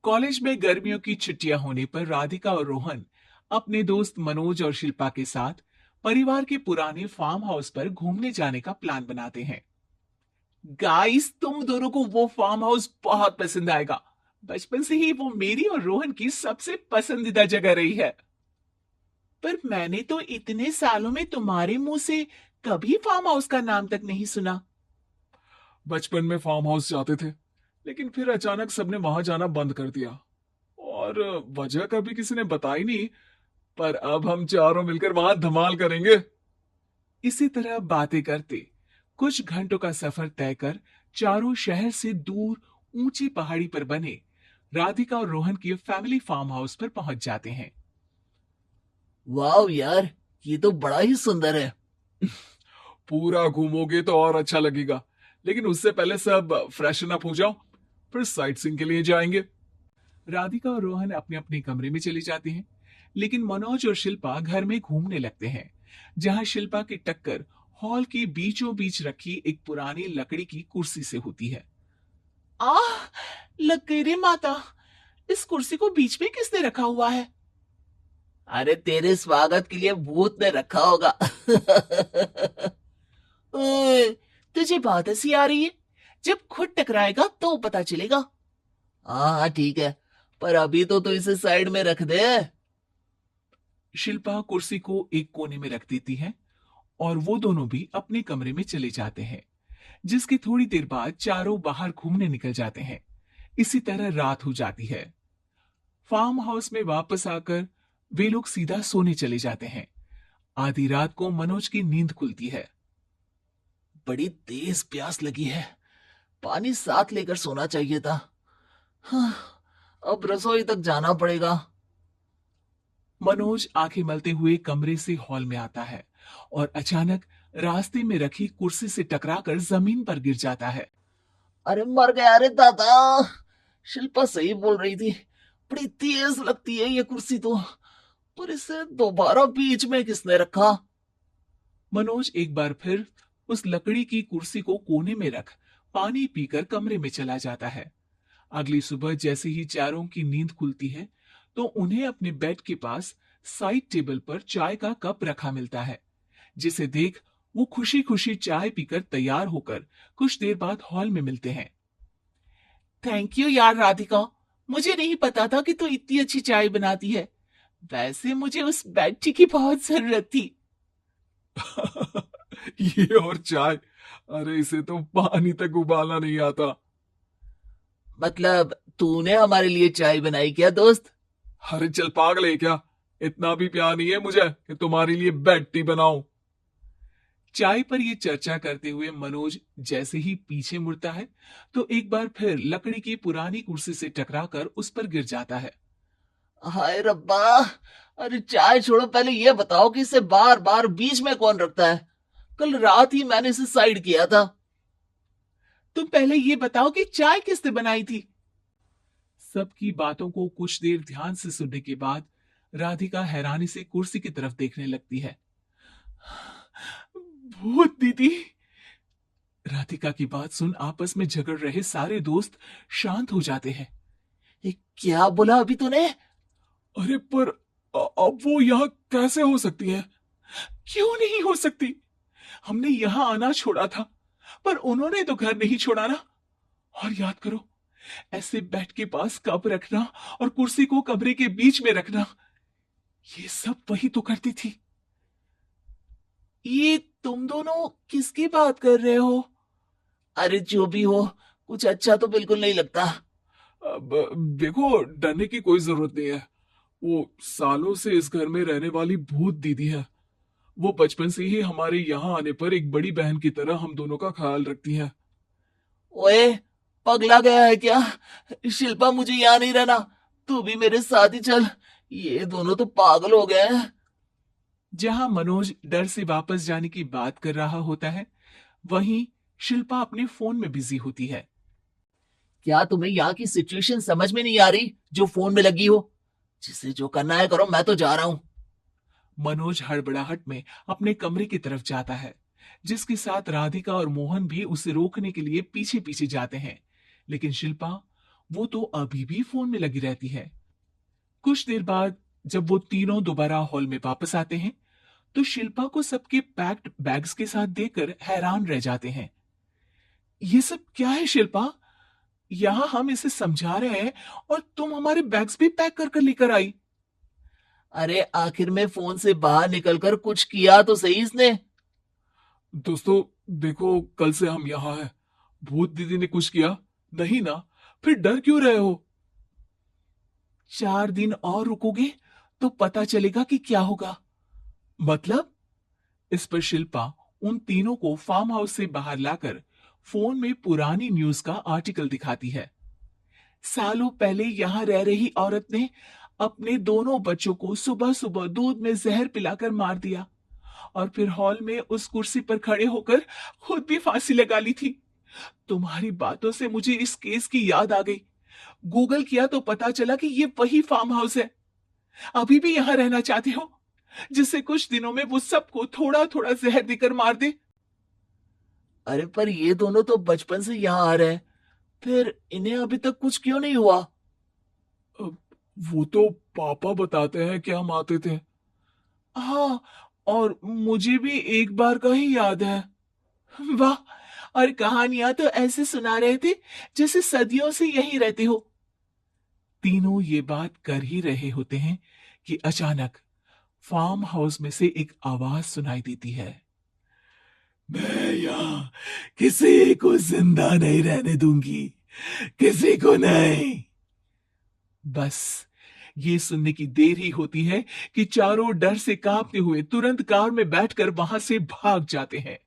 College में गर्मियों की छुट्टियां होने पर राधिका और रोहन अपने दोस्त मनोज और शिल्पा के साथ परिवार के पुराने फार्म हाउस पर घूमने जाने का प्लान बनाते हैं। गाइस, तुम दोनों को वो फार्म हाउस बहुत पसंद आएगा। बचपन से ही वो मेरी और रोहन की सबसे पसंदीदा जगह रही है। पर मैंने तो इतने सालों में तुम्हारे मुंह से कभी फार्म हाउस का नाम तक नहीं सुना। बचपन में फार्म हाउस जाते थे, लेकिन फिर अचानक सबने वहां जाना बंद कर दिया और वजह कभी किसी ने बताई नहीं। पर अब हम चारों मिलकर वहां धमाल करेंगे। इसी तरह बातें करते कुछ घंटों का सफर तय कर चारों शहर से दूर ऊंची पहाड़ी पर बने राधिका और रोहन के फैमिली फार्म हाउस पर पहुंच जाते हैं। वाह यार, ये तो बड़ा ही सुंदर है। पूरा घूमोगे तो और अच्छा लगेगा, लेकिन उससे पहले सब फ्रेशन अप हो जाओ, फिर साइट सीइंग के लिए जाएंगे। राधिका और रोहन अपने अपने कमरे में चले जाते हैं, लेकिन मनोज और शिल्पा घर में घूमने लगते हैं, जहां शिल्पा की टक्कर हॉल के बीचों बीच रखी एक पुरानी लकड़ी की कुर्सी से होती है। आह, लग गई रे माता। इस कुर्सी को बीच में किसने रखा हुआ है? अरे तेरे स्वागत के लिए भूत ने रखा होगा। ओए, तुझे बहुत हंसी आ रही है। जब खुद टकराएगा तो पता चलेगा। हाँ हाँ ठीक है, पर अभी तो इसे साइड में रख दे। शिल्पा कुर्सी को एक कोने में रख देती है और वो दोनों भी अपने कमरे में चले जाते हैं, जिसकी थोड़ी देर बाद चारों बाहर घूमने निकल जाते हैं। इसी तरह रात हो जाती है। फार्म हाउस में वापस आकर वे लोग सीधा सोने चले जाते हैं। आधी रात को मनोज की नींद खुलती है। बड़ी तेज प्यास लगी है, पानी साथ लेकर सोना चाहिए था। हाँ, अब रसोई तक जाना पड़ेगा। मनोज आंखें मलते हुए कमरे से हॉल में आता है और अचानक रास्ते में रखी कुर्सी से टकराकर जमीन पर गिर जाता है। अरे मर गया रे दादा। शिल्पा सही बोल रही थी, बड़ी तेज लगती है ये कुर्सी तो। पर इसे दोबारा बीच में किसने रखा? मनोज एक बार फिर उस लकड़ी की कुर्सी को कोने में रख पानी पीकर कमरे में चला जाता है। अगली सुबह जैसे ही चारों की नींद खुलती है, तो उन्हें अपने बेड के पास साइड टेबल पर चाय का कप रखा मिलता है, जिसे देख वो खुशी खुशी चाय पीकर तैयार होकर कुछ देर बाद हॉल में मिलते हैं। थैंक यू यार राधिका, मुझे नहीं पता था कि तू इतनी अच्छी चाय बनाती है। वैसे मुझे उस बेड टी की बहुत जरूरत थी। ये और चाय, अरे इसे तो पानी तक उबालना नहीं आता। मतलब तूने हमारे लिए चाय बनाई क्या दोस्त? अरे चल पागल है क्या, इतना भी प्यार नहीं है मुझे कि तुम्हारे लिए बेड टी बनाऊं। चाय पर ये चर्चा करते हुए मनोज जैसे ही पीछे मुड़ता है, तो एक बार फिर लकड़ी की पुरानी कुर्सी से टकराकर उस पर गिर जाता है। हाय रब्बा। अरे चाय छोड़ो, पहले ये बताओ कि इसे बार बार बीच में कौन रखता है? कल रात ही मैंने इसे साइड किया था। तुम पहले ये बताओ कि चाय किसने बनाई थी? सबकी बातों को कुछ देर ध्यान से सुनने के बाद राधिका हैरानी से कुर्सी की तरफ देखने लगती है। भूत दीदी। राधिका की बात सुन आपस में झगड़ रहे सारे दोस्त शांत हो जाते हैं। ये क्या बोला अभी तूने? अरे पर अब वो यहाँ कैसे हो सकती है? क्यों नहीं हो सकती? हमने यहां आना छोड़ा था, पर उन्होंने तो घर नहीं छोड़ा ना। और याद करो, ऐसे बेड के पास कप रखना और कुर्सी को कमरे के बीच में रखना, ये सब वही तो करती थी। ये तुम दोनों किसकी बात कर रहे हो? अरे जो भी हो, कुछ अच्छा तो बिल्कुल नहीं लगता। अब देखो, डरने की कोई जरूरत नहीं है। वो सालों से इस घर में रहने वाली भूत दीदी है। वो बचपन से ही हमारे यहाँ आने पर एक बड़ी बहन की तरह हम दोनों का ख्याल रखती है। ओए, पगला गया है क्या? शिल्पा, मुझे यहाँ नहीं रहना, तू भी मेरे साथ ही चल। ये दोनों तो पागल हो गए हैं। जहां मनोज डर से वापस जाने की बात कर रहा होता है, वहीं शिल्पा अपने फोन में बिजी होती है। क्या तुम्हें यहाँ की सिचुएशन समझ में नहीं आ रही जो फोन में लगी हो? जिसे जो करना है करो, मैं तो जा रहा हूं। मनोज हड़बड़ाहट में अपने कमरे की तरफ जाता है, जिसके साथ राधिका और मोहन भी उसे रोकने के लिए पीछे पीछे जाते हैं। लेकिन शिल्पा वो तो अभी भी फोन में लगी रहती है। कुछ देर बाद जब वो तीनों दोबारा हॉल में वापस आते हैं तो शिल्पा को सबके पैक्ड बैग्स के साथ देखकर हैरान रह जाते हैं। ये सब क्या है शिल्पा? यहाँ हम इसे समझा रहे हैं और तुम हमारे बैग्स भी पैक कर कर लेकर आई। अरे आखिर में फोन से बाहर निकलकर कुछ किया तो सही इसने। दोस्तों देखो, कल से हम यहाँ हैं। भूत दीदी ने कुछ किया नहीं ना? फिर डर क्यों रहे हो? 4 दिन और रुकोगे तो पता चलेगा कि क्या होगा। मतलब? इस पर शिल्पा उन तीनों को फार्म हाउस से बाहर लाकर फोन में पुरानी न्यूज का आर्टिकल दिखाती है। सालों पहले यहां रह रही औरत ने अपने दोनों बच्चों को सुबह सुबह दूध में जहर पिलाकर मार दिया और फिर हॉल में उस कुर्सी पर खड़े होकर खुद भी फांसी लगा ली थी। तुम्हारी बातों से मुझे इस केस की याद आ गई। गूगल किया तो पता चला कि ये वही फार्म हाउस है। अभी भी यहां रहना चाहते हो जिससे कुछ दिनों में वो सबको थोड़ा थोड़ा जहर देकर मार दे? अरे पर ये दोनों तो बचपन से यहाँ आ रहे हैं, फिर इन्हें अभी तक कुछ क्यों नहीं हुआ? अब वो तो पापा बताते हैं कि हम आते थे। हाँ, और मुझे भी एक बार का ही याद है। वाह, और कहानियां तो ऐसे सुना रहे थे जैसे सदियों से यहीं रहते हो। तीनों ये बात कर ही रहे होते हैं कि अचानक फार्म हाउस में से एक आवाज सुनाई देती है। मैं यहाँ किसी को जिंदा नहीं रहने दूंगी, किसी को नहीं। बस ये सुनने की देर ही होती है कि चारों डर से कांपते हुए तुरंत कार में बैठकर वहां से भाग जाते हैं।